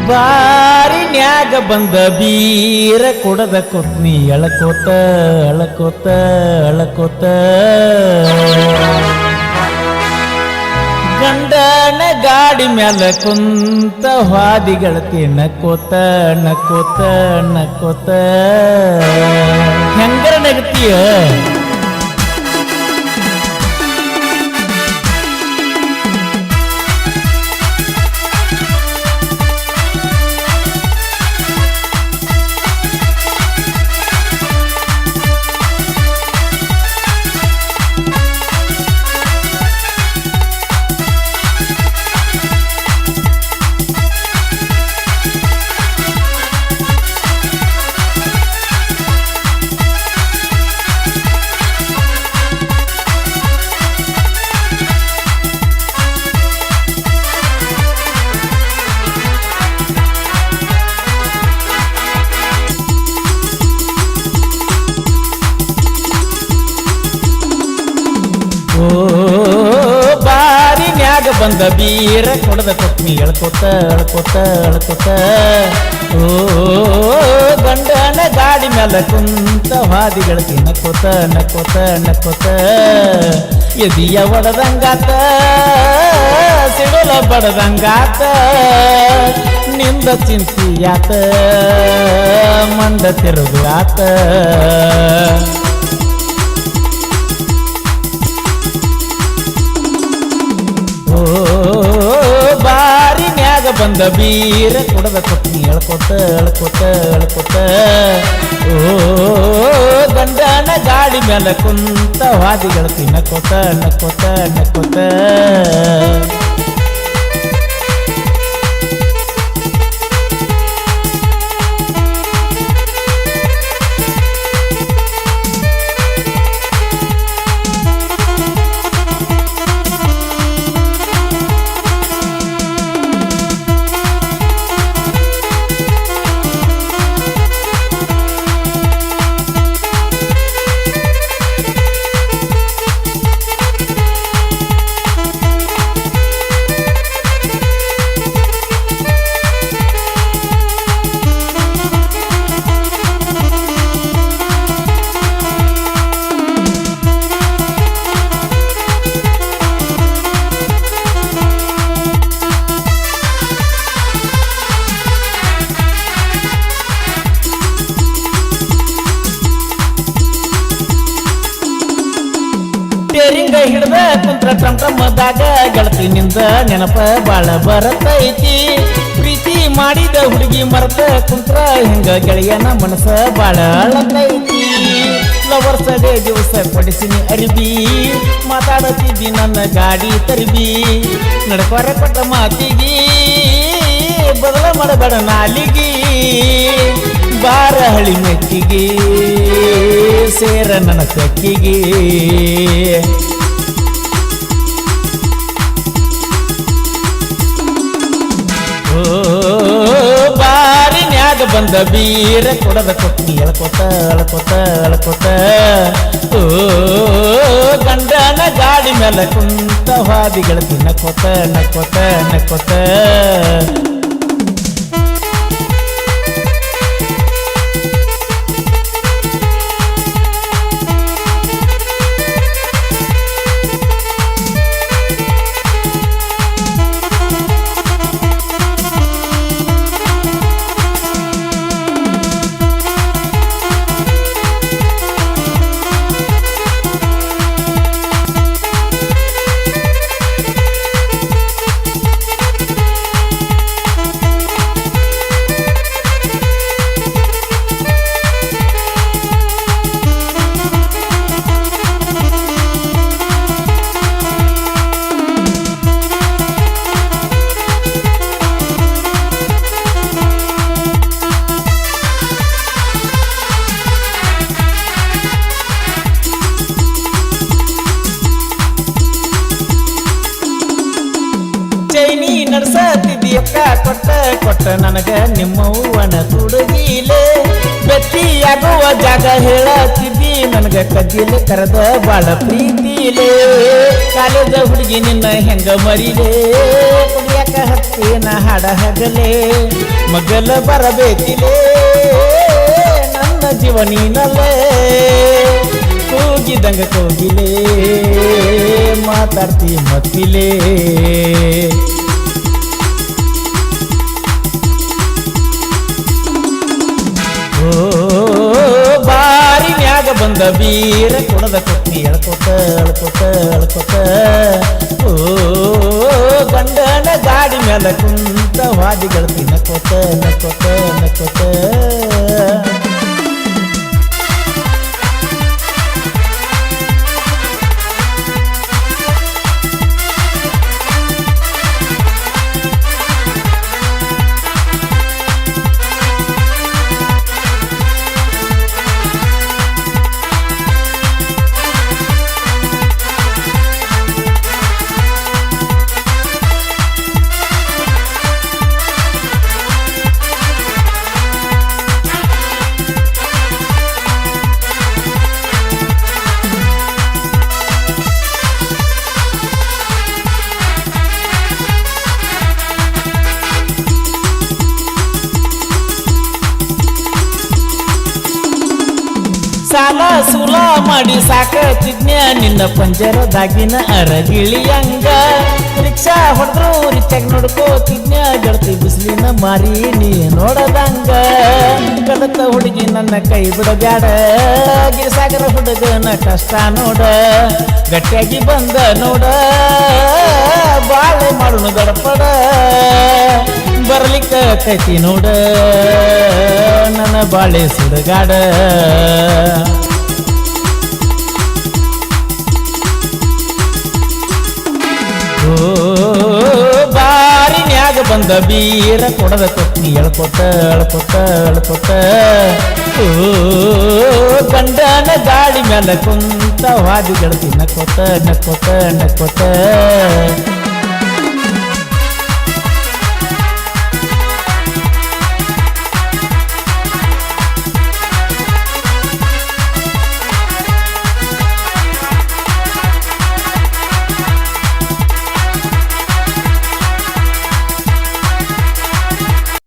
ಬಾರಿನ್ಯಾಗ ಬಂದ ಬೀರ ಕುಡದ ಕೊತ್ನಿ ಅಳಕೋತ ಅಳಕೋತ ಅಳಕೋತ ಗಂಡನ ಗಾಡಿ ಮ್ಯಾಲ ಕುಂತ ಹಾದಿಗಳತಿ ನಕ್ಕೋತ ನಕ್ಕೋತ ನಕ್ಕೋತ ಹೆಂಗರ ನಗತೀಯ ಬಾರಿನ್ಯಾಗ ಬಂದ ಬೀರ ಕೊಡದ ಕೊತ್ನಿ ಎಳ್ಕೋತ ಅಳ್ಕೋತ ಅಳ್ಕೋತ ಓ ಗಂಡನ ಗಾಡಿ ಮ್ಯಾಲ ಕುಂತ ಹಾದಿಗಳತಿ ನಕ್ಕೋತ ನಕ್ಕೋತ ನಕ್ಕೋತ ಎದಿಯ ಒಡದಂಗಾತ ಸಿಡಲ ಬಡದಂಗಾತ ನಿಂದ ಚಿಂತಿಯಾತ ಮಂಡ ತಿರುಗು ಆತ ಬಾರಿನ್ಯಾಗ ಬಂದ ಬೀರ ಕುಡದ ಕೊತ್ನಿ ಎಳ್ಕೋತ ಎಳ್ಕೋತ ಎಳ್ಕೋತ ಓ ಗಂಡನ ಗಾಡಿ ಮ್ಯಾಲ ಕುಂತ ಹಾದಿಗಳತಿ ನಕ್ಕೋತ ನಕ್ಕೋತ ನಕ್ಕೋತ ಟೇರಿಂಗ ಹಿಡ್ದ ಕುಂತ್ರ ಟಂಟಮದಾಗ ಗೆಳತಿನಿಂದ ನೆನಪ ಬಾಳ ಬರತೈತಿ ಪ್ರೀತಿ ಮಾಡಿದ ಹುಡುಗಿ ಮರೆತ ಕುಂತ್ರ ಹಿಂಗ ಗೆಳೆಯನ ಮನಸ ಬಾಳ ಅಳತೈತಿ ಲವರ್ಸ್ ಡೇ ದಿವಸ ಕೊಡಿಸಿನಿ ಅರಿಬಿ ಮಾತಾಡತಿದ್ದಿ ನನ್ನ ಗಾಡಿ ತರಿಬಿ ನಡ್ಕೊರ ಕೊಟ್ಟ ಮಾತಿಗಿ ಬದಲ ಮಾಡಬೇಡ ನಾಲಿಗಿ ಬಾರ ಹಳಿ ಮೆಕ್ಕಿಗೆ ಸೇರ ನನ್ನ ತೆಕ್ಕಿಗೆ ಓ ಬಾರಿನ್ಯಾಗ ಬಂದ ಬೀರ ಕೊಡದ ಕೊತ್ನಿ ಎಳ್ಕೋತ ಅಳ್ಕೋತ ಅಳ್ಕೋತ ಓ ಗಂಡನ ಗಾಡಿ ಮ್ಯಾಲ ಕುಂತ ಹಾದಿಗಳತಿ ನಕ್ಕೋತ ನಕ್ಕೋತ ನಕ್ಕೋತ ನಡ್ಸತಿದ್ಯಕ್ಕ ಕೊಟ್ಟ ಕೊಟ್ಟ ನನಗ ನಿಮ್ಮವ್ವನ ತುಡುಗಿಲೆ ಬೆಟ್ಟಿಯಾಗುವ ಜಾಗ ಹೇಳತಿದ್ದಿ ನನಗ ಕಜ್ಜಿಲೆ ಕರೆದ ಬಾಳ ಪ್ರೀತಿಲೆ ಕಾಲೇಜ ಹುಡುಗಿ ನಿನ್ನ ಹೆಂಗ ಮರಿಲೆ ಕುಡಿಯಾಕ ಹತ್ತಿನ ಹಾಡ ಹಾಡ ಹಗಲೇ ಮಗಲ ಬರಬೇಕಿಲೇ ನನ್ನ ಜೀವನೀನಲ್ಲೇ ಕೂಗಿದಂಗ ಕೋಗಿಲೇ ಮಾತಾಡ್ತಿ ಮತ್ತಿಲೇ ಓ ಬಾರಿನ್ಯಾಗ ಬಂದ ಬೀರ ಕುಣದ ಕೊತ್ತಿ ಎಳ್ಕೊತ ಎಳ್ಕೊತ ಎಳ್ಕೊತ ಓ ಗಂಡನ ಗಾಡಿ ಮೇಲೆ ಕುಂತ ವಾದಿಗಳು ನಕ್ಕೋತ ನಕ್ಕೋತ ನಕ್ಕೋತ ಸಾಲ ಸುಲ ಮಾಡಿ ಸಾಕತಿದ್ನ್ಯ ನಿನ್ನ ಪಂಜರದಾಗಿನ ಅರಗಿಳಿಯಂಗ ರಿಕ್ಷಾ ಹೊಡೆದ್ರು ರಿಚಾಗ ನೋಡ್ಕೋತಿದ್ನ್ಯ ಗೆಳತಿ ಬಿಸಿಲಿನ ಮಾರಿ ನೀ ನೋಡದಂಗ ಕಡತ ಹುಡುಗಿ ನನ್ನ ಕೈ ಬಿಡಬ್ಯಾಡ ಗಿರಿಸಾಗರ ಹುಡುಗನ ಕಷ್ಟ ನೋಡ ಗಟ್ಟಿಯಾಗಿ ಬಂದ ನೋಡ ಬಾಳೆ ಮಾಡೋಣ ಗಡಪಡ ಬರ್ಲಿಕ್ಕ ಕೈತಿ ನೋಡ ನನ್ನ ಬಾಳೆ ಸುಡಗಾಡ ಓ ಬಾರಿನ್ಯಾಗ ಬಂದ ಬೀರ ಕೊಡದ ಕೊತ್ತಿ ಎಳ್ಕೊತ ಎಳ್ಕೊತ ಎಳ್ಕೊತ ಓ ಗಂಡನ ಗಾಡಿ ಮೇಲೆ ಕುಂತ ವಾದಿ ಗೆಳತಿ ನಕ್ಕೋತ ನಕ್ಕೋತ ನಕ್ಕೋತ